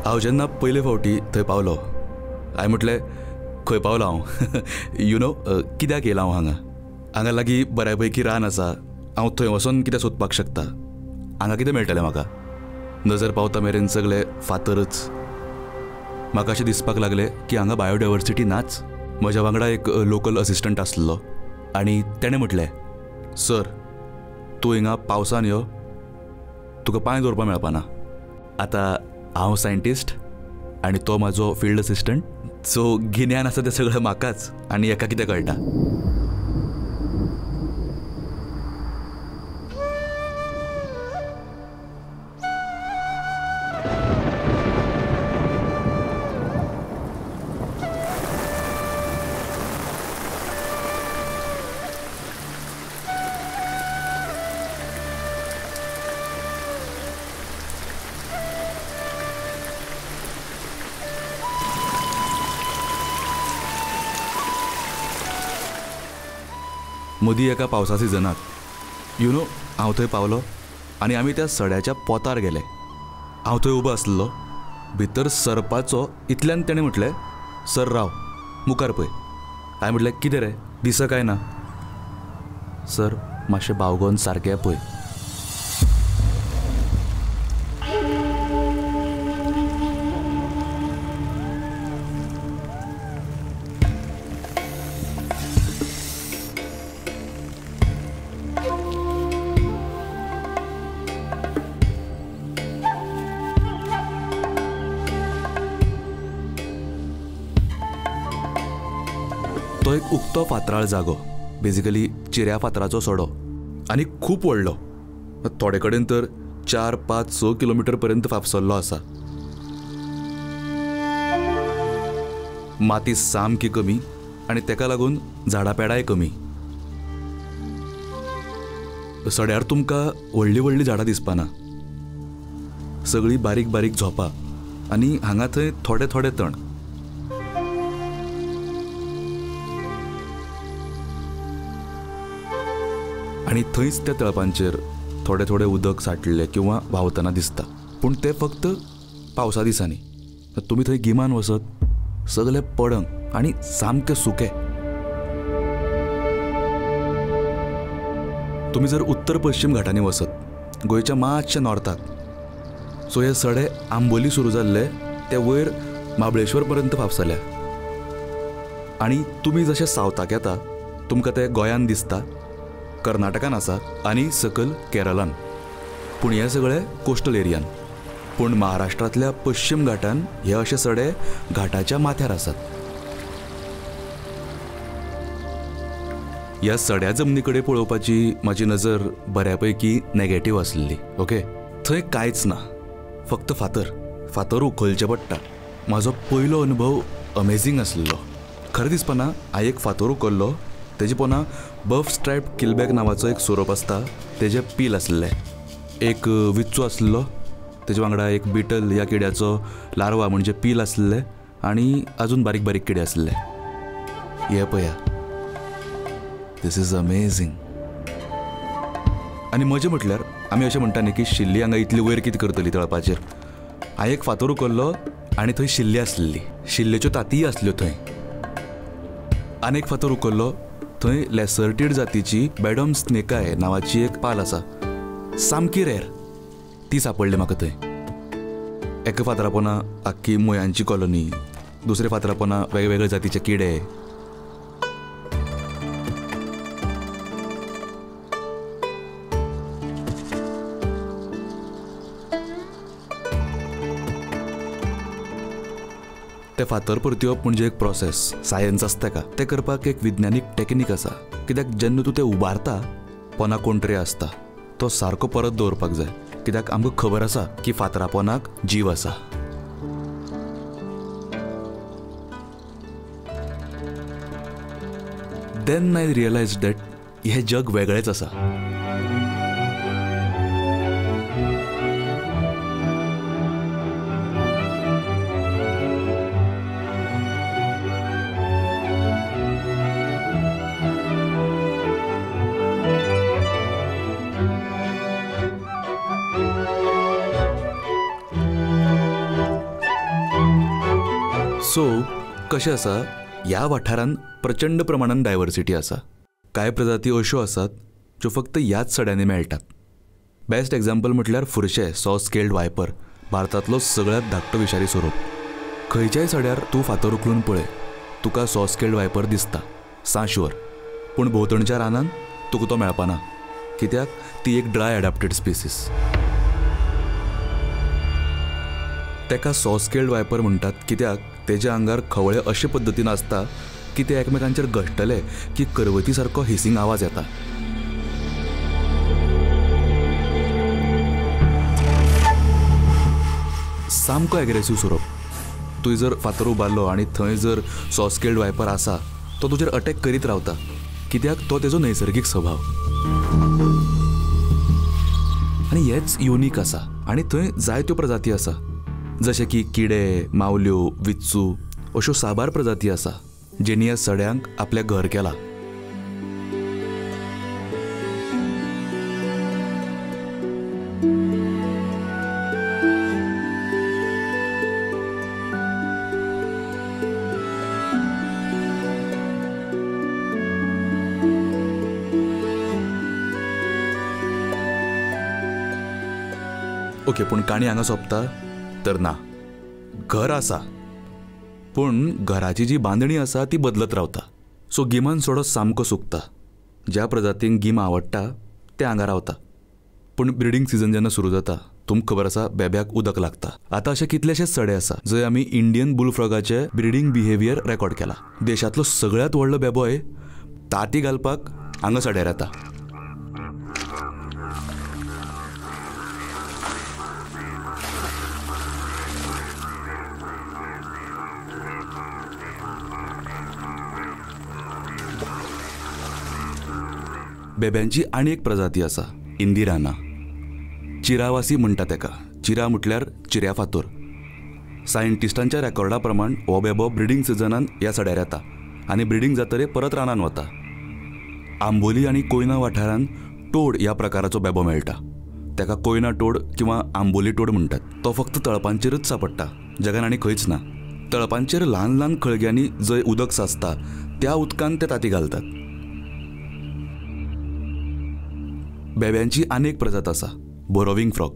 हांव जेन्ना पयले फावटी थंय पावलो हांवें म्हटलें खंय पावलो हांव यू नो कित्याक येयला हांव हांगा लागीं बऱ्यापैकी रान आसा हांव थंय वचोन कितें सोदपाक शकता हांगा कितें मेळटलें म्हाका नजर पावता मेरेन सगळे फातरच म्हाका अशें दिसपाक लागलें की हांगा बायोडायवर्सिटी नाच म्हज्या वांगडा एक लोकल असिस्टंट आसलो आनी तेणें म्हटलें सर तूं हिंगा पावसान यो तुका पांय दवरपाक मेळपाना आतां हांव सायंटिस्ट आनी तो म्हाजो फिल्ड असिस्टंट सो गिन्यान आसा तें सगळें म्हाकाच आनी हेका कितें कळटा मदीं एका पावसा सिजनाक यू नो हांव थंय पावलो आनी आमी त्या सड्याच्या पोतार गेले हांव थंय उबो आसलो भितर सरपाचो इतल्यान तेणें म्हटलें सर राव मुखार पळय हांवें म्हटलें कितें रे दिसता काय ना सर मातशें बावगोन सारकें पळय तो एक उक्तो फातराळ जागो बेजिकली चिऱ्या फातराचो सडो आनी खूब व्हडलो थोडे कडेन तर 4-5-6 किलोमिटर पर्यंत फापसल्लो आसा माती सामकी कमी आनी तेका लागून झाडां पेडाय कमी सड्यार तुमकां व्हडलीं व्हडलीं झाडां दिसपाना सगळीं बारीक बारीक झोपां आनी हांगा थंय थोडे थोडे तण आनी थंयच त्या तळपांचेर थोडे थोडे उदक साठलें किंवा व्हांवतना दिसता पूण तें फक्त पावसा दिसांनी तुमी थंय गिमान वचत सगळें पडंग आनी सामकें सुकें तुमी जर उत्तर पश्चिम घाटांनी वचत गोंयच्या मातशे नॉर्थाक सो हे सडे आंबोली सुरू जाल्ले ते वयर महाबळेश्वर पर्यंत फापसल्या आनी तुमी जशे सावथाक येता तुमकां ते गोंयान दिसता कर्नाटकान आसा आनी सकल केरळान पूण हे सगळे कोस्टल एरियान पूण महाराष्ट्रांतल्या पश्चिम घाटान हे अशे सडे घाटाच्या माथ्यार आसात ह्या सड्या जमनी कडेन पळोवपाची म्हाजी नजर बऱ्यापैकी नेगेटीव आसली ओके थंय कांयच ना फक्त फातर उखलचें पडटा म्हाजो पयलो अनुभव अमेझींग आसलो खरें दिसपाना हांवें एक फातर उखल्लो तेजे पोना बफ स्ट्रायप किलबॅक नांवाचो एक सोरोप आसता तेजे पील आसले एक विच्चू आसलो तेजे वांगडा एक बिटल ह्या किड्याचो लार्वा म्हणजे पील आसले आनी आजून बारीक बारीक किडे आसले हे पळया दिस इज अमेझींग आनी मजा म्हटल्यार आमी अशें म्हणटा न्ही की शिल्ली हांगा इतली वयर कितें करतली तळपाचेर हांवें एक फातर उखल्लो आनी थंय शिल्ली आसली शिल्लेच्यो तांतीय आसल्यो थंय आनी एक फातर उखल्लो थंय लेसर्टीड जातीची बॅडॉम स्नेकाय नांवाची एक पाल आसा सामकी रेर ती सापडली म्हाका थंय एका फातरा पोना आख्खी मुयांची कॉलनी दुसऱ्या फातरा पोना वेगवेगळे जातीचे किडे ते फातर परतीवप म्हणजे एक प्रोसेस सायन्स आसता का ते करपाक एक विज्ञानीक टेक्नीक आसा कित्याक जेन्ना तूं तें उबारता पोना कोण तरी आसता तो सारको परत दवरपाक जाय कित्याक आमकां खबर आसा की फातरा पोनाक जीव आसा देन आय रियलायज दॅट हे जग वेगळेंच आसा सो कशें आसा, ह्या वाठारांत प्रचंड प्रमाणात डायवर्सिटी आसा. कांय प्रजाती अश्यो आसात ज्यो फक्त ह्याच सड्यांनी मेळटात. बेस्ट एग्जाम्पल म्हटल्यार फुरशे सॉ स्केल्ड वायपर, भारतांतलो सगळ्यांत धाकटो विशारी स्वरूप. खंयच्याय सड्यार तूं फातर उखलून पळय, तुका सॉ स्केल्ड वायपर दिसता, साश्युअर. पूण भोंवतणच्या रानांत तुका तो मेळपाना, कित्याक ती एक ड्राय एडॅप्टेड स्पेसीस. तेका सॉ स्केल्ड वायपर म्हणटात कित्याक तेज्या आंगार खवळे अशे पद्दतीन आसता की ते एकमेकांचेर घश्टले की करवती सारको हिसिंग आवाज येता. सामको एग्रेसिव्ह स्वरूप. तुवें जर फातर उबारलो आनी थंय जर सॉ स्केल्ड वायपर आसा, तो तुजेर अटॅक करीत रावता, कित्याक तो तेजो नैसर्गीक स्वभाव. आनी हेच युनीक आसा. आनी थंय जायत्यो प्रजाती आसा, जशे की किडे, मावल्यो, विच्चू अश्यो साबार प्रजाती आसा जेणी ह्या सड्यांक आपलें घर केलां. ओके, पूण काणी हांगा सोंपता तर ना. घर आसा, पूण घराची जी बांदणी आसा ती बदलत रावता. सो गिमान सोडो सामको सुकता. ज्या प्रजातींक गीम आवडटा ते हांगा रावता. पूण ब्रिडींग सिजन जेन्ना सुरू जाता, तुमकां खबर आसा बेब्याक उदक लागता. आतां अशे कितलेशेच सडे आसा जंय आमी इंडियन बुलफ्रॉगाचे ब्रिडींग बिहेवियर रेकॉर्ड केला. देशांतलो सगळ्यांत व्हडलो बेबोय ताटी घालपाक हांगा सड्यार येता. बेब्यांची आनी एक प्रजाती आसा, इंदिराना. चिरावासी म्हणटा तेका. चिरा म्हटल्यार चिऱ्या फातर. सायंटिस्टांच्या रेकॉर्डा प्रमाण हो बेबो ब्रिडींग सिजनान ह्या सड्यार येता आनी ब्रिडींग जातरे परत रानान वता. आंबोली आनी कोयना वाठारांत टोड ह्या प्रकाराचो बेबो मेळटा. तेका कोयना टोड किंवा आंबोली टोड म्हणटात. तो फक्त तळपांचेरच सापडटा, जगान आनी खंयच ना. तळपांचेर ल्हान ल्हान खळग्यांनी जंय उदक साचता त्या उदकांत ते ताती घालतात. बेब्यांची आनीक प्रजात आसा, बोरोविंग फ्रॉग.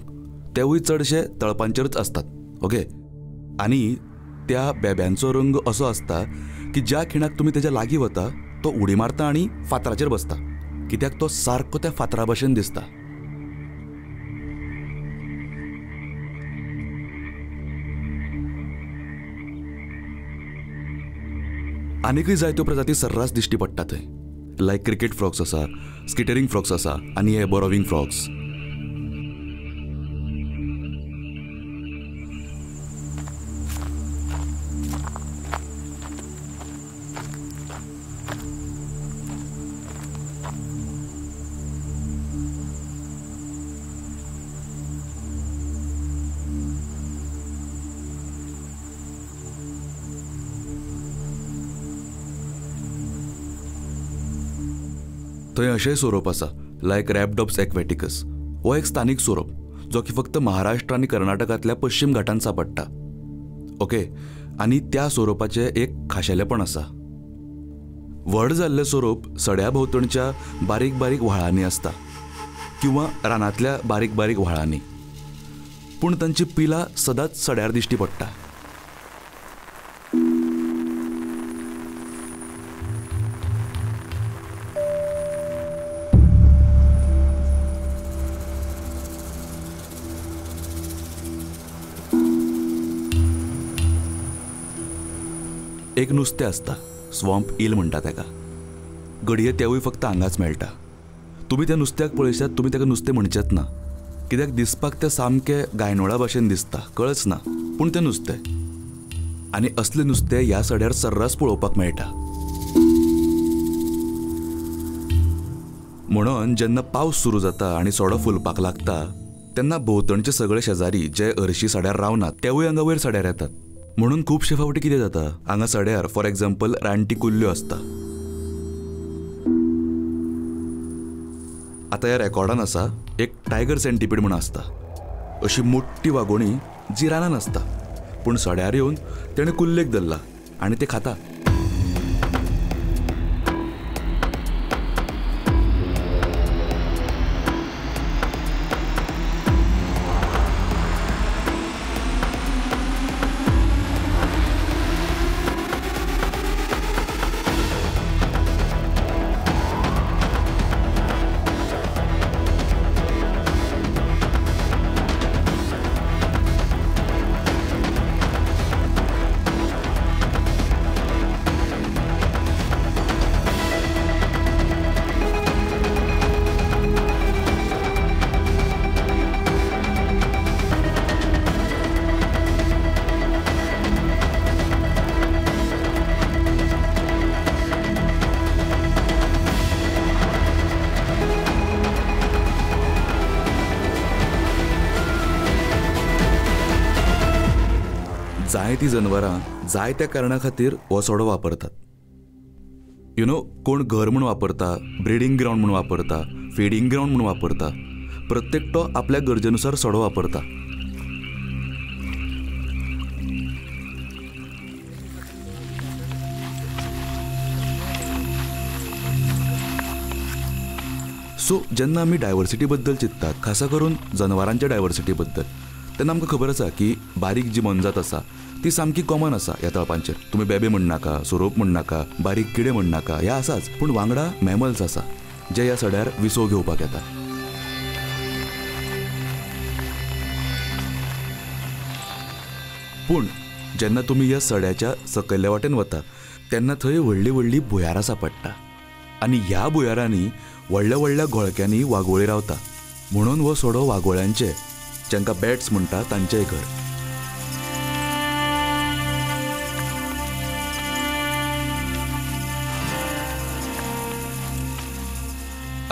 तेवूय चडशे तळपांचेरच असतात. ओके, आनी त्या बेब्यांचो रंग असो आसता की ज्या खिणाक तुमी तेज्या लागीं वता तो उडी मारता आनी फातराचेर बसता, कित्याक तो सारको त्या फातरा भशेन दिसता. आनीकय जायत्यो प्रजाती सर्रास दिश्टी पडटा थंय, लायक क्रिकेट फ्रॉग्स आसा, स्किटरिंग फ्रॉग्स आसा आनी हे बोरोविंग फ्रॉग्स. थंय अशेंय सोरोप आसा लायक रॅपडॉप्स एक्वेटिकस. हो एक स्थानीक सोरोप जो की फक्त महाराष्ट्र आनी कर्नाटकांतल्या पश्चिम घाटांत सापडटा. ओके, आनी त्या सोरोपाचें एक खाशेलेपण आसा. व्हड जाल्ले सोरोप सड्या भोंवतणच्या बारीक बारीक व्हाळांनी आसता किंवा रानांतल्या बारीक बारीक व्हाळांनी, पूण तांची पिलां सदांच सड्यार दिश्टी पडटा. एक नुस्तें आसता, स्वॉम्प ईल म्हणटा तेका. घडये तेवूय फक्त हांगाच मेळटा. तुमी त्या नुस्त्याक पळयशात, तुमी तेका नुस्तें म्हणचेच ना, कित्याक दिसपाक तें सामकें गायनोळा भशेन दिसता, कळच ना, पूण तें नुस्तें. आनी असलें नुस्तें ह्या सड्यार सर्रास पळोवपाक मेळटा. म्हणून जेन्ना पावस सुरू जाता आनी सडो फुलपाक लागता तेन्ना भोंवतणचे सगळे शेजारी जे हरशीं सड्यार रावनात तेवूय हांगा वयर सड्यार येतात. म्हणून खुबशे फावटी कितें जाता, हांगा सड्यार फॉर एग्जाम्पल रानटी कुल्ल्यो आसता. आतां ह्या रेकॉर्डान आसा एक टायगर सेंटिपीड म्हूण आसता, अशी मोठी वागोणी जी रानान आसता, पूण सड्यार येवन तेणें कुल्लेक धरला आनी ते खाता. जायतीं जनावरां जाय त्या कारणा खातीर हो सडो वापरतात. कोण घर म्हूण वापरता, ब्रिडींग ग्रावंड म्हूण वापरता, फिडींग ग्रावंड म्हूण वापरता. प्रत्येकटो आपल्या गरजेनुसार सडो वापरता. सो जेन्ना आमी डायवर्सिटी बद्दल चिंततात, खासा करून जनावरांच्या डायवर्सिटी बद्दल, तेन्ना आमकां खबर आसा की बारीक जी मनजात आसा ती सामकी कॉमन आसा ह्या तळपांचेर. तुमी बेबे म्हणनाका, सोरोप म्हणनाका, बारीक किडे म्हणनाका, ह्या आसाच. पूण वांगडा मॅमल्स आसा जे ह्या सड्यार विसव घेवपाक येता. पूण जेन्ना तुमी ह्या सड्याच्या सकयल्ल्या वाटेन वता तेन्ना थंय व्हडलीं व्हडलीं भुयारां सांपडटा आनी ह्या भुयारांनी व्हडल्या व्हडल्या घोळक्यांनी वागोळी रावता. म्हणून हो सडो वागोळ्यांचे, जांकां बॅट्स म्हणटा, तांचेंय घर.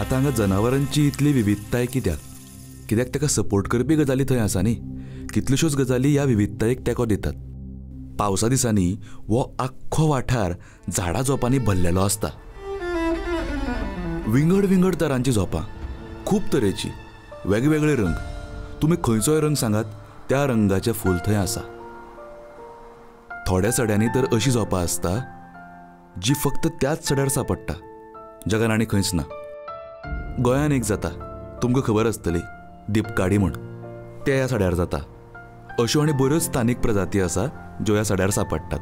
आतां हांगा जनावरांची इतली विविधताय कित्याक? कित्याक ताका सपोर्ट करपी गजाली थंय आसा न्ही. कितल्योश्योच गजाली ह्या विविधतायेक तेंको दितात. पावसा दिसांनी हो आख्खो वाठार झाडां झोपांनी भरलेलो आसता. विंगड विंगड तरांची झोपां, खूब तरेची, वेगवेगळे रंग. तुमी खंयचोय रंग सांगात, त्या रंगाचें फूल थंय आसा. थोड्या सड्यांनी तर अशी झोपां आसता जी फक्त त्याच सड्यार सांपडटा, जगान आनी खंयच ना. गोंयान एक जाता, तुमकां खबर आसतली, दिपकाडी म्हूण. ते ह्या सड्यार जाता. अश्यो आनी बऱ्योच स्थानीक प्रजाती आसा ज्यो ह्या सड्यार सांपडटात.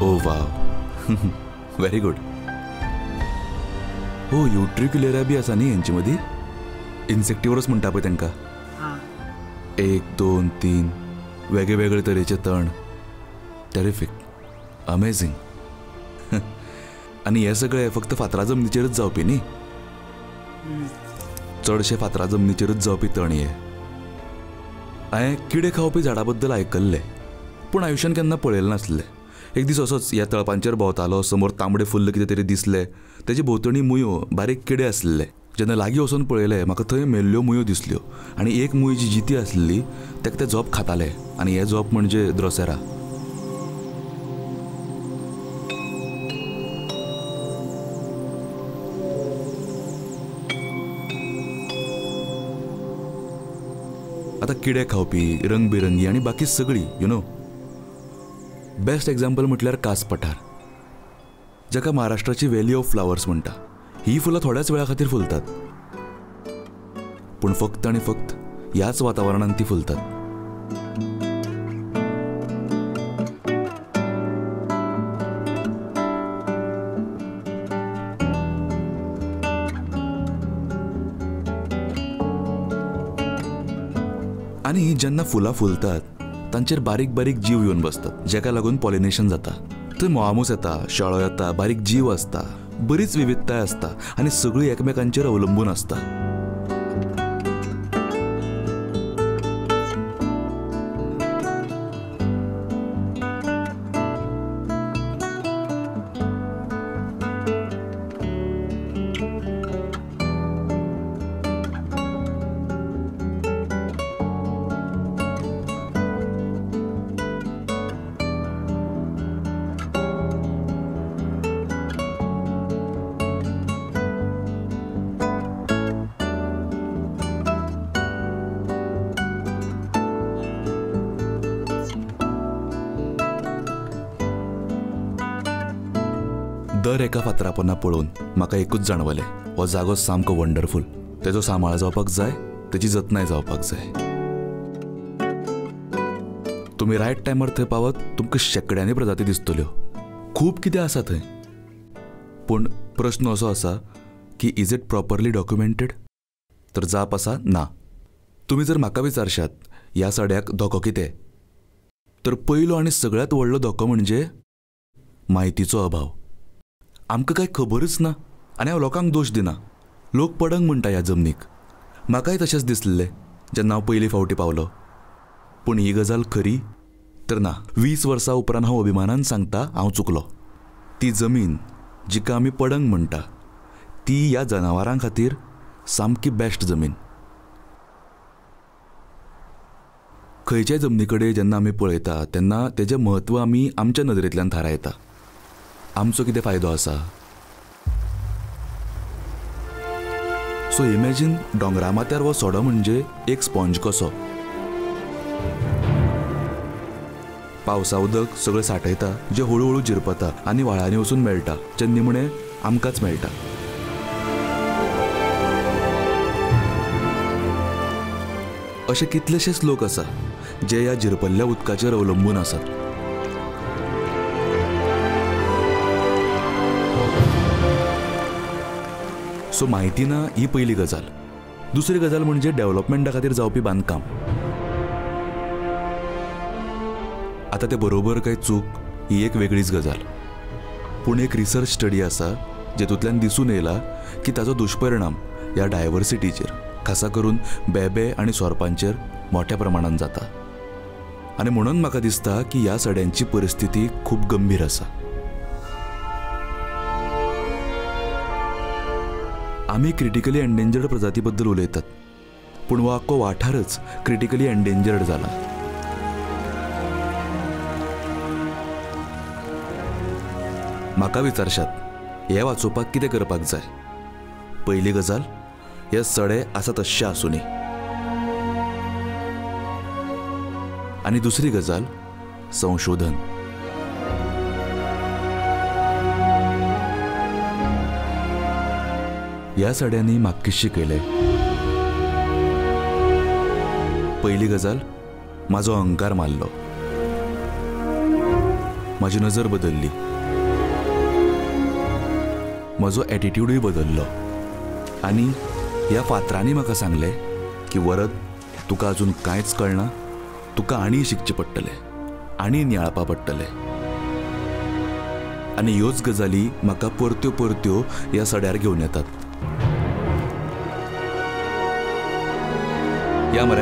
ओ वाव, व्हेरी गुड. हो, युट्रिक्युलेरा बी आसा न्ही हेंचे मदीं. इन्सेक्टिवरस म्हणटा पळय तांकां. 1, 2, 3 वेगळे वेगळे तरेचे तण. Terrific, amazing. आनी हे सगळे फक्त फातरा जमनीचेरच जावपी न्ही. चडशे फातरा जमनीचेरच जावपी तण हे. हांवें किडे खावपी झाडां बद्दल आयकल्लें, पूण आयुश्यान केन्ना पळयलें नासलें. एक दीस असोच ह्या तळपांचेर भोंवतालो, समोर तांबडे फुल्ल कितें तरी दिसले. तेजे भोंवतणी मुयो, बारीक किडे आसले. जेन्ना लागीं वचून पळयलें, म्हाका थंय मेल्ल्यो मुयो दिसल्यो. आनी एक मूय जी जिती आसली ताका ते झोप खाताले. आनी हे झोप म्हणजे द्रोसेरा. आतां किडे खावपी, रंगबिरंगी आनी बाकी सगळी बेस्ट एग्जाम्पल म्हटल्यार कास पठार, जाका महाराष्ट्राची व्हॅली ऑफ फ्लावर्स म्हणटा. ही फुलां थोड्याच वेळा खातीर फुलतात, पूण फक्त आनी फक्त ह्याच वातावरणांत ती फुलतात. आनी जेन्ना फुलां फुलतात तांचेर बारीक बारीक जीव येवन बसतात, जेका लागून पॉलिनेशन जाता. थंय मोआमूस येता, शेळो येता, बारीक जीव आसता, बरीच विविधताय आसता आनी सगळीं एकमेकांचेर अवलंबून आसता. दर एका फातरा पोन्ना पळोवन म्हाका एकूच जाणवलें, हो जागो सामको वंडरफूल. तेजो सांबाळ जावपाक जाय, तेजी जतनाय जावपाक जाय. तुमी रायट टायमार थंय पावत तुमकां शेकड्यांनी प्रजाती दिसतल्यो. खूब कितें आसा थंय. पूण प्रश्न असो आसा की इज इट प्रॉपरली डॉक्युमेंटेड? तर जाप आसा ना. तुमी जर म्हाका विचारशात ह्या सड्याक धोको कितें, तर पयलो आनी सगळ्यांत व्हडलो धोको म्हणजे म्हायतीचो अभाव. आमकां कांय खबरच ना आनी हांव लोकांक दोश दिना. लोक पडंग म्हणटा ह्या जमनीक. म्हाकाय तशेंच दिसलें जेन्ना हांव पयली फावटी पावलो. पूण ही गजाल खरी? तर ना. 20 वर्सां उपरांत हांव अभिमानान सांगता हांव चुकलो. ती जमीन जिका आमी पडंग म्हणटा ती ह्या जनावरां खातीर सामकी बेस्ट जमीन. खंयच्याय जमनी कडेन जेन्ना आमी पळयता तेन्ना तेजें म्हत्व आमी आमच्या नदरेंतल्यान थारायता. आमचो कितें फायदो आसा? सो इमॅजीन दोंगरा माथ्यार हो सडो म्हणजे एक स्पॉन्ज कसो. पावसा उदक सगळें साठयता जें हळू जिरपता आनी व्हाळांनी वचून मेळटा, जें निमणें आमकांच मेळटा. अशे कितलेशेच लोक आसा जे ह्या जिरपल्ल्या उदकाचेर अवलंबून आसात. सो म्हायती ना ही पयली गजाल. दुसरी गजाल म्हणजे डेव्हलपमेंटा खातीर जावपी बांदकाम. आता ते बरोबर काय चूक ही एक वेगळीच गजाल. पूण एक रिसर्च स्टडी आसा जेतूंतल्यान दिसून येयला की ताचो दुश्परिणाम ह्या डायवर्सिटीचेर, खासा करून बेबे आनी सोरपांचेर मोठ्या प्रमाणात जाता. आनी म्हणून म्हाका दिसता की ह्या सड्यांची परिस्थिती खूब गंभीर आसा. आमी क्रिटिकली एंडेंजर्ड प्रजाती बद्दल उलयतात, पूण हो आख्खो वाठारच क्रिटिकली एंडेंजर्ड जाला. म्हाका विचारशात हे वाचोवपाक कितें करपाक जाय? पयली गजाल, हे सडे आसा तश्शे आसूं नी. आनी दुसरी गजाल, संशोधन. ह्या सड्यांनी म्हाका कितें शिकयलें? पयली गजाल, म्हाजो अहंकार मारलो, म्हाजी नजर बदलली, म्हजो एटिट्यूडूय बदललो. आनी ह्या फातरांनी म्हाका सांगलें की वरद, तुका अजून कांयच कळना, तुका आनी शिकचें पडटलें, आनी नियाळपा पडटलें. आनी ह्योच गजाली म्हाका परत्यो परत्यो ह्या सड्यार घेवन येतात. या मरे.